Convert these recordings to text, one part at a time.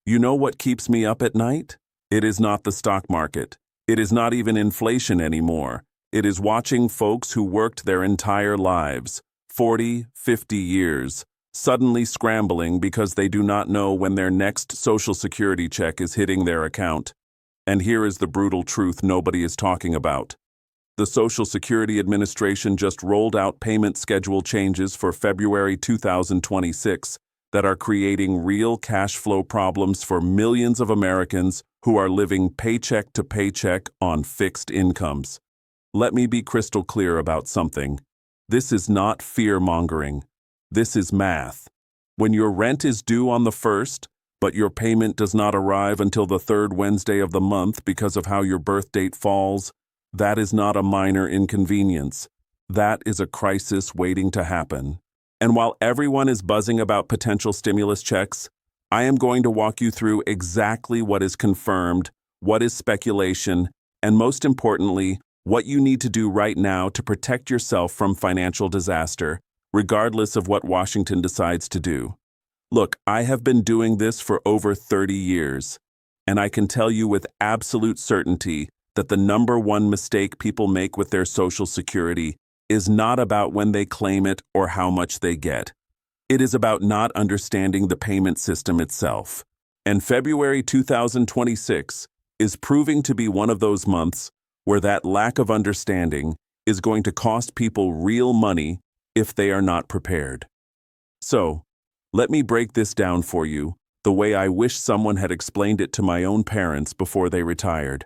You know what keeps me up at night? It is not the stock market. It is not even inflation anymore. It is watching folks who worked their entire lives, 40, 50 years, suddenly scrambling because they do not know when their next Social Security check is hitting their account. And here is the brutal truth nobody is talking about. The Social Security Administration just rolled out payment schedule changes for February 2026 that are creating real cash flow problems for millions of Americans who are living paycheck to paycheck on fixed incomes. Let me be crystal clear about something. This is not fear-mongering. This is math. When your rent is due on the 1st, but your payment does not arrive until the 3rd Wednesday of the month because of how your birth date falls, that is not a minor inconvenience. That is a crisis waiting to happen. And while everyone is buzzing about potential stimulus checks, I am going to walk you through exactly what is confirmed, what is speculation, and most importantly, what you need to do right now to protect yourself from financial disaster, regardless of what Washington decides to do. Look, I have been doing this for over 30 years, and I can tell you with absolute certainty that the number one mistake people make with their Social Security is not about when they claim it or how much they get. It is about not understanding the payment system itself. And February 2026 is proving to be one of those months where that lack of understanding is going to cost people real money if they are not prepared. So, let me break this down for you the way I wish someone had explained it to my own parents before they retired.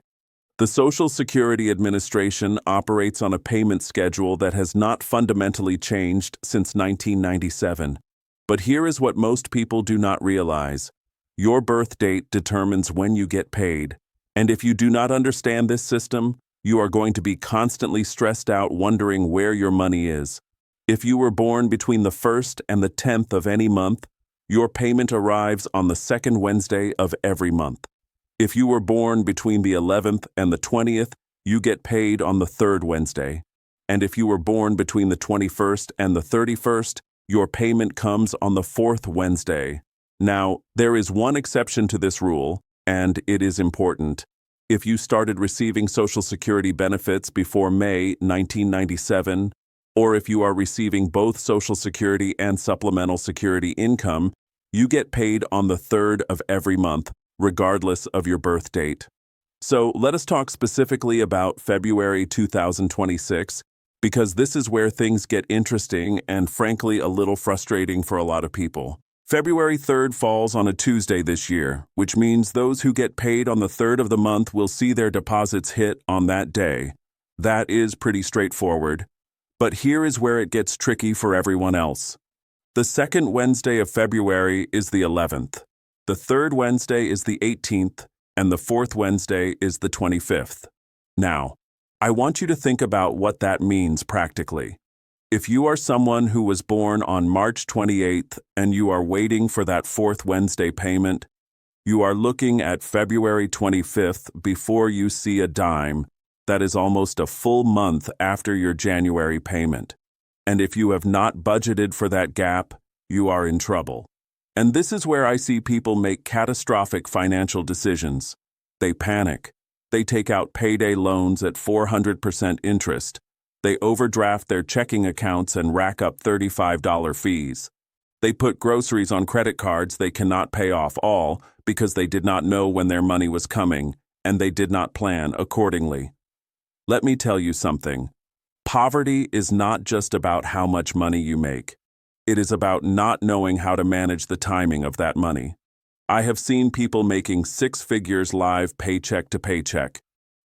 The Social Security Administration operates on a payment schedule that has not fundamentally changed since 1997. But here is what most people do not realize. Your birth date determines when you get paid. And if you do not understand this system, you are going to be constantly stressed out wondering where your money is. If you were born between the 1st and the 10th of any month, your payment arrives on the 2nd Wednesday of every month. If you were born between the 11th and the 20th, you get paid on the 3rd Wednesday. And if you were born between the 21st and the 31st, your payment comes on the 4th Wednesday. Now, there is one exception to this rule, and it is important. If you started receiving Social Security benefits before May 1997, or if you are receiving both Social Security and supplemental security income, you get paid on the 3rd of every month, regardless of your birth date. So let us talk specifically about February 2026, because this is where things get interesting and frankly a little frustrating for a lot of people. February 3rd falls on a Tuesday this year, which means those who get paid on the 3rd of the month will see their deposits hit on that day. That is pretty straightforward. But here is where it gets tricky for everyone else. The 2nd Wednesday of February is the 11th. The 3rd Wednesday is the 18th, and the 4th Wednesday is the 25th. Now, I want you to think about what that means practically. If you are someone who was born on March 28th and you are waiting for that 4th Wednesday payment, you are looking at February 25th before you see a dime. That is almost a full month after your January payment. And if you have not budgeted for that gap, you are in trouble. And this is where I see people make catastrophic financial decisions. They panic. They take out payday loans at 400% interest. They overdraft their checking accounts and rack up $35 fees. They put groceries on credit cards they cannot pay off all because they did not know when their money was coming, and they did not plan accordingly. Let me tell you something. Poverty is not just about how much money you make. It is about not knowing how to manage the timing of that money. I have seen people making 6 figures live paycheck to paycheck,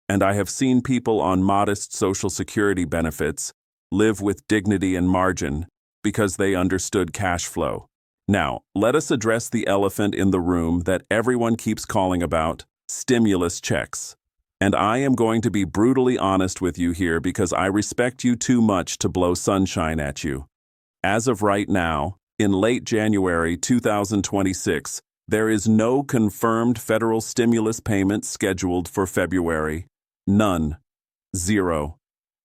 and I have seen people on modest Social Security benefits live with dignity and margin because they understood cash flow. Now, let us address the elephant in the room that everyone keeps calling about: stimulus checks. And I am going to be brutally honest with you here because I respect you too much to blow sunshine at you. As of right now, in late January 2026, there is no confirmed federal stimulus payment scheduled for February. None. Zero.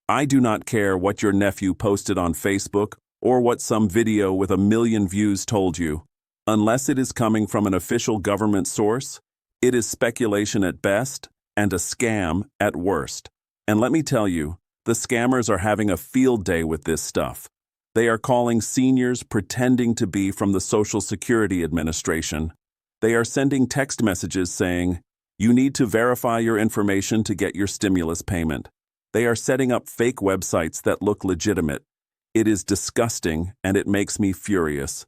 I do not care what your nephew posted on Facebook or what some video with 1 million views told you. Unless it is coming from an official government source, it is speculation at best and a scam at worst. And let me tell you, the scammers are having a field day with this stuff. They are calling seniors pretending to be from the Social Security Administration. They are sending text messages saying, "You need to verify your information to get your stimulus payment." They are setting up fake websites that look legitimate. It is disgusting and it makes me furious.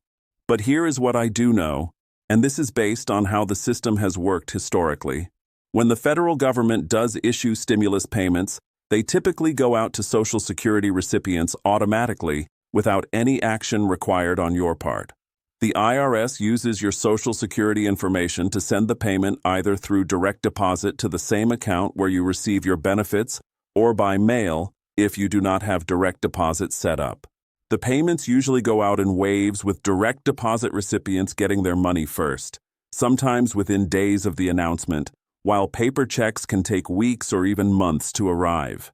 But here is what I do know, and this is based on how the system has worked historically. When the federal government does issue stimulus payments, they typically go out to Social Security recipients automatically without any action required on your part. The IRS uses your Social Security information to send the payment either through direct deposit to the same account where you receive your benefits or by mail if you do not have direct deposit set up. The payments usually go out in waves with direct deposit recipients getting their money first, sometimes within days of the announcement, while paper checks can take weeks or even months to arrive.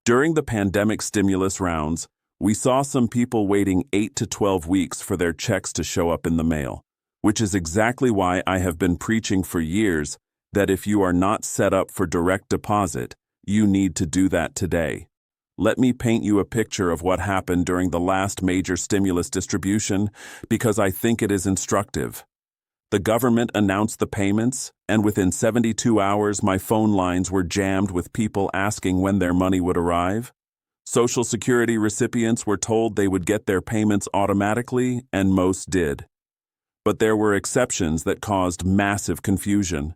During the pandemic stimulus rounds, we saw some people waiting 8 to 12 weeks for their checks to show up in the mail, which is exactly why I have been preaching for years that if you are not set up for direct deposit, you need to do that today. Let me paint you a picture of what happened during the last major stimulus distribution because I think it is instructive. The government announced the payments, and within 72 hours my phone lines were jammed with people asking when their money would arrive. Social Security recipients were told they would get their payments automatically, and most did. But there were exceptions that caused massive confusion.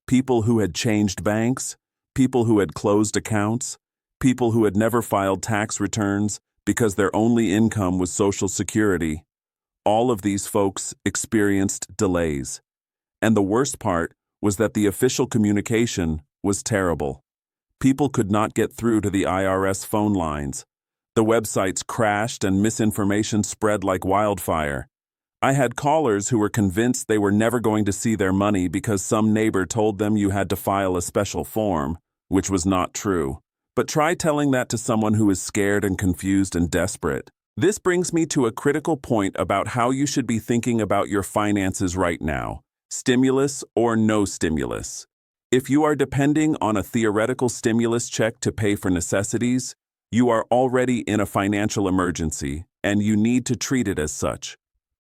People who had changed banks, people who had closed accounts, people who had never filed tax returns because their only income was Social Security. All of these folks experienced delays. And the worst part was that the official communication was terrible. People could not get through to the IRS phone lines. The websites crashed and misinformation spread like wildfire. I had callers who were convinced they were never going to see their money because some neighbor told them you had to file a special form, which was not true. But try telling that to someone who is scared and confused and desperate. This brings me to a critical point about how you should be thinking about your finances right now, stimulus or no stimulus. If you are depending on a theoretical stimulus check to pay for necessities, you are already in a financial emergency, and you need to treat it as such.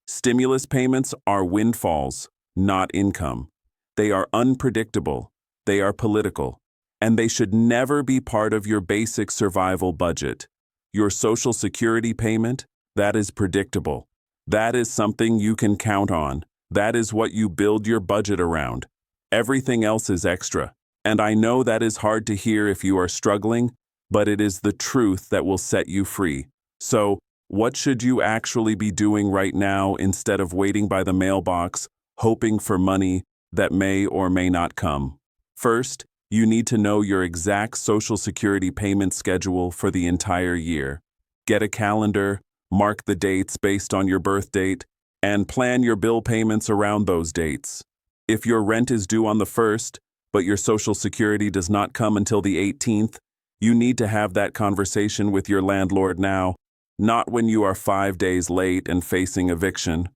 Stimulus payments are windfalls, not income. They are unpredictable, they are political, and they should never be part of your basic survival budget. Your Social Security payment, that is predictable. That is something you can count on. That is what you build your budget around. Everything else is extra. And I know that is hard to hear if you are struggling, but it is the truth that will set you free. So, what should you actually be doing right now instead of waiting by the mailbox, hoping for money that may or may not come? First, you need to know your exact Social Security payment schedule for the entire year. Get a calendar, mark the dates based on your birth date, and plan your bill payments around those dates. If your rent is due on the 1st, but your Social Security does not come until the 18th, you need to have that conversation with your landlord now, not when you are 5 days late and facing eviction.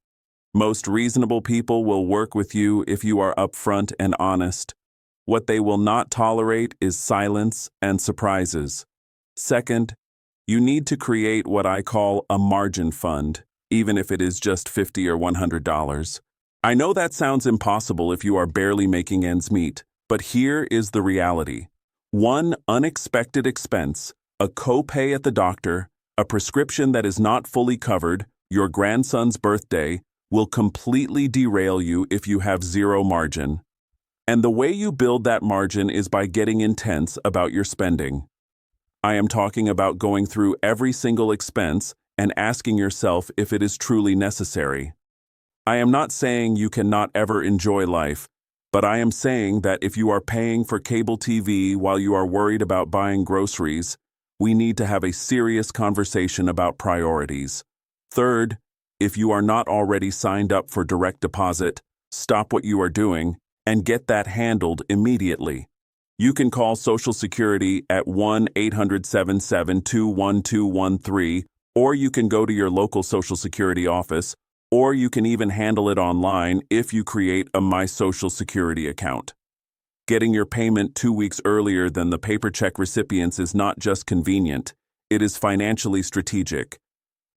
Most reasonable people will work with you if you are upfront and honest. What they will not tolerate is silence and surprises. Second, you need to create what I call a margin fund, even if it is just $50 or $100. I know that sounds impossible if you are barely making ends meet, but here is the reality. One unexpected expense, a copay at the doctor, a prescription that is not fully covered, your grandson's birthday, will completely derail you if you have zero margin. And the way you build that margin is by getting intense about your spending. I am talking about going through every single expense and asking yourself if it is truly necessary. I am not saying you cannot ever enjoy life, but I am saying that if you are paying for cable TV while you are worried about buying groceries, we need to have a serious conversation about priorities. Third, if you are not already signed up for direct deposit, stop what you are doing and get that handled immediately. You can call Social Security at 1-800-77-21213, or you can go to your local Social Security office, Or you can even handle it online if you create a My Social Security account. Getting your payment 2 weeks earlier than the paper check recipients is not just convenient, it is financially strategic.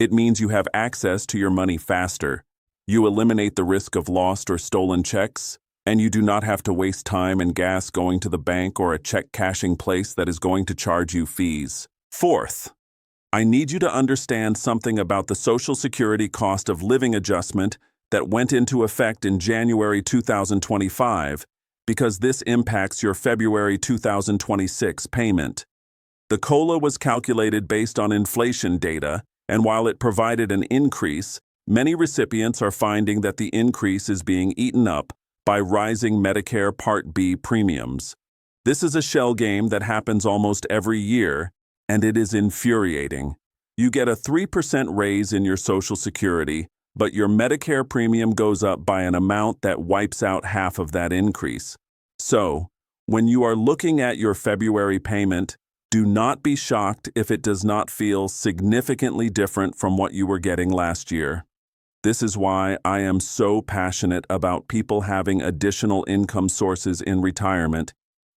It means you have access to your money faster. You eliminate the risk of lost or stolen checks, and you do not have to waste time and gas going to the bank or a check cashing place that is going to charge you fees. Fourth, I need you to understand something about the Social Security cost of living adjustment that went into effect in January 2025, because this impacts your February 2026 payment. The COLA was calculated based on inflation data, and while it provided an increase, many recipients are finding that the increase is being eaten up by rising Medicare Part B premiums. This is a shell game that happens almost every year, and it is infuriating. You get a 3% raise in your Social Security, but your Medicare premium goes up by an amount that wipes out half of that increase. So, when you are looking at your February payment, do not be shocked if it does not feel significantly different from what you were getting last year. This is why I am so passionate about people having additional income sources in retirement,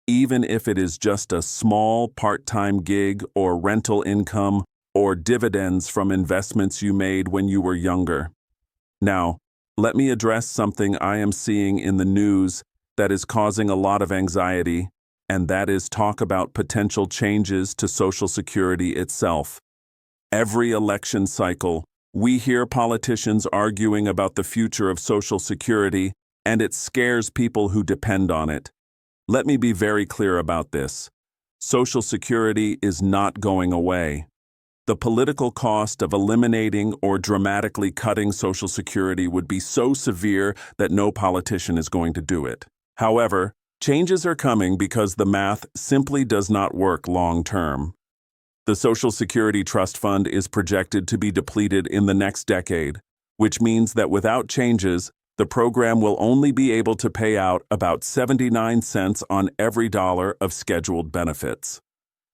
even if it is just a small part-time gig or rental income or dividends from investments you made when you were younger. Now, let me address something I am seeing in the news that is causing a lot of anxiety, and that is talk about potential changes to Social Security itself. Every election cycle, we hear politicians arguing about the future of Social Security, and it scares people who depend on it. Let me be very clear about this. Social Security is not going away. The political cost of eliminating or dramatically cutting Social Security would be so severe that no politician is going to do it. However, changes are coming because the math simply does not work long term. The Social Security Trust Fund is projected to be depleted in the next decade, which means that without changes, the program will only be able to pay out about 79 cents on every dollar of scheduled benefits.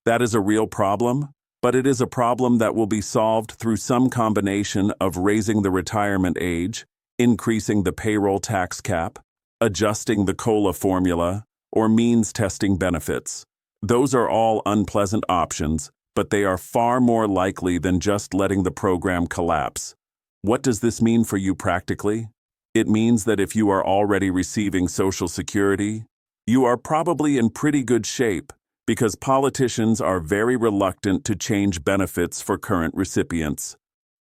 That is a real problem, but it is a problem that will be solved through some combination of raising the retirement age, increasing the payroll tax cap, adjusting the COLA formula, or means testing benefits. Those are all unpleasant options, but they are far more likely than just letting the program collapse. What does this mean for you practically? It means that if you are already receiving Social Security, you are probably in pretty good shape because politicians are very reluctant to change benefits for current recipients.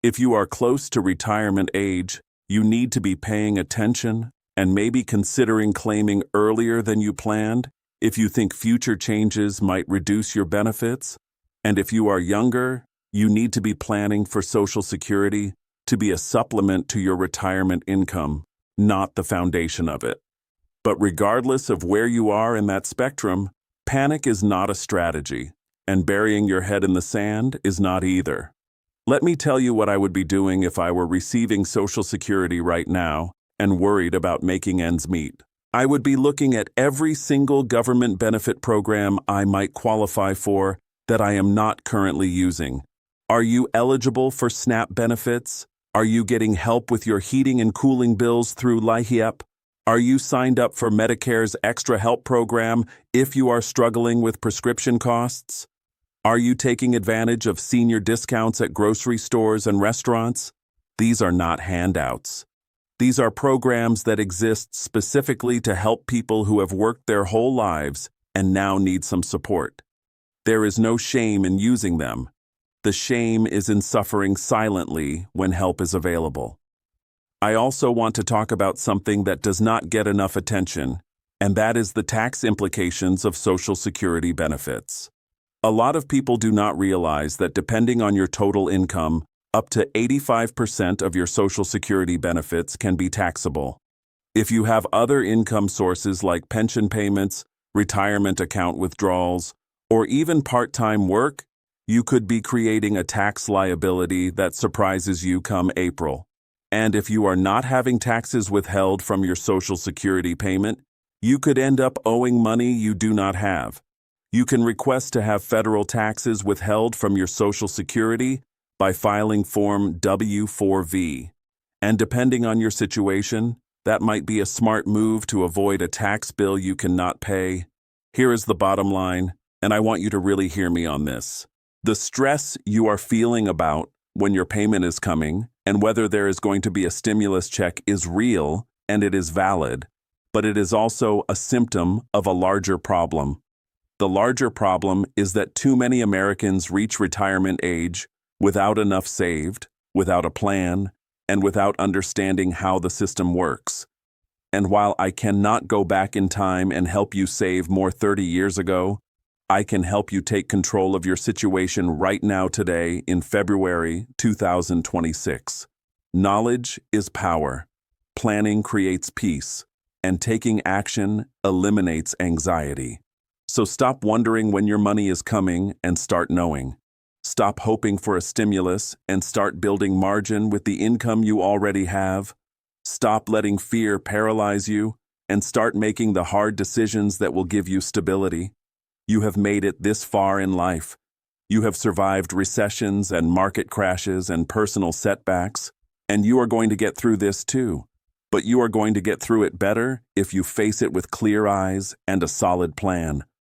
If you are close to retirement age, you need to be paying attention and maybe considering claiming earlier than you planned if you think future changes might reduce your benefits. And if you are younger, you need to be planning for Social Security to be a supplement to your retirement income, not the foundation of it. But regardless of where you are in that spectrum, panic is not a strategy, and burying your head in the sand is not either. Let me tell you what I would be doing if I were receiving Social Security right now and worried about making ends meet. I would be looking at every single government benefit program I might qualify for that I am not currently using. Are you eligible for SNAP benefits? Are you getting help with your heating and cooling bills through LIHEAP? Are you signed up for Medicare's Extra Help program if you are struggling with prescription costs? Are you taking advantage of senior discounts at grocery stores and restaurants? These are not handouts. These are programs that exist specifically to help people who have worked their whole lives and now need some support. There is no shame in using them. The shame is in suffering silently when help is available. I also want to talk about something that does not get enough attention, and that is the tax implications of Social Security benefits. A lot of people do not realize that depending on your total income, up to 85% of your Social Security benefits can be taxable. If you have other income sources like pension payments, retirement account withdrawals, or even part-time work, you could be creating a tax liability that surprises you come April. And if you are not having taxes withheld from your Social Security payment, you could end up owing money you do not have. You can request to have federal taxes withheld from your Social Security by filing Form W-4V. And depending on your situation, that might be a smart move to avoid a tax bill you cannot pay. Here is the bottom line, and I want you to really hear me on this. The stress you are feeling about when your payment is coming and whether there is going to be a stimulus check is real and it is valid, but it is also a symptom of a larger problem. The larger problem is that too many Americans reach retirement age without enough saved, without a plan, and without understanding how the system works. And while I cannot go back in time and help you save more 30 years ago, I can help you take control of your situation right now today in February 2026. Knowledge is power. Planning creates peace, and taking action eliminates anxiety. So stop wondering when your money is coming and start knowing. Stop hoping for a stimulus and start building margin with the income you already have. Stop letting fear paralyze you and start making the hard decisions that will give you stability. You have made it this far in life. You have survived recessions and market crashes and personal setbacks, and you are going to get through this too. But you are going to get through it better if you face it with clear eyes and a solid plan.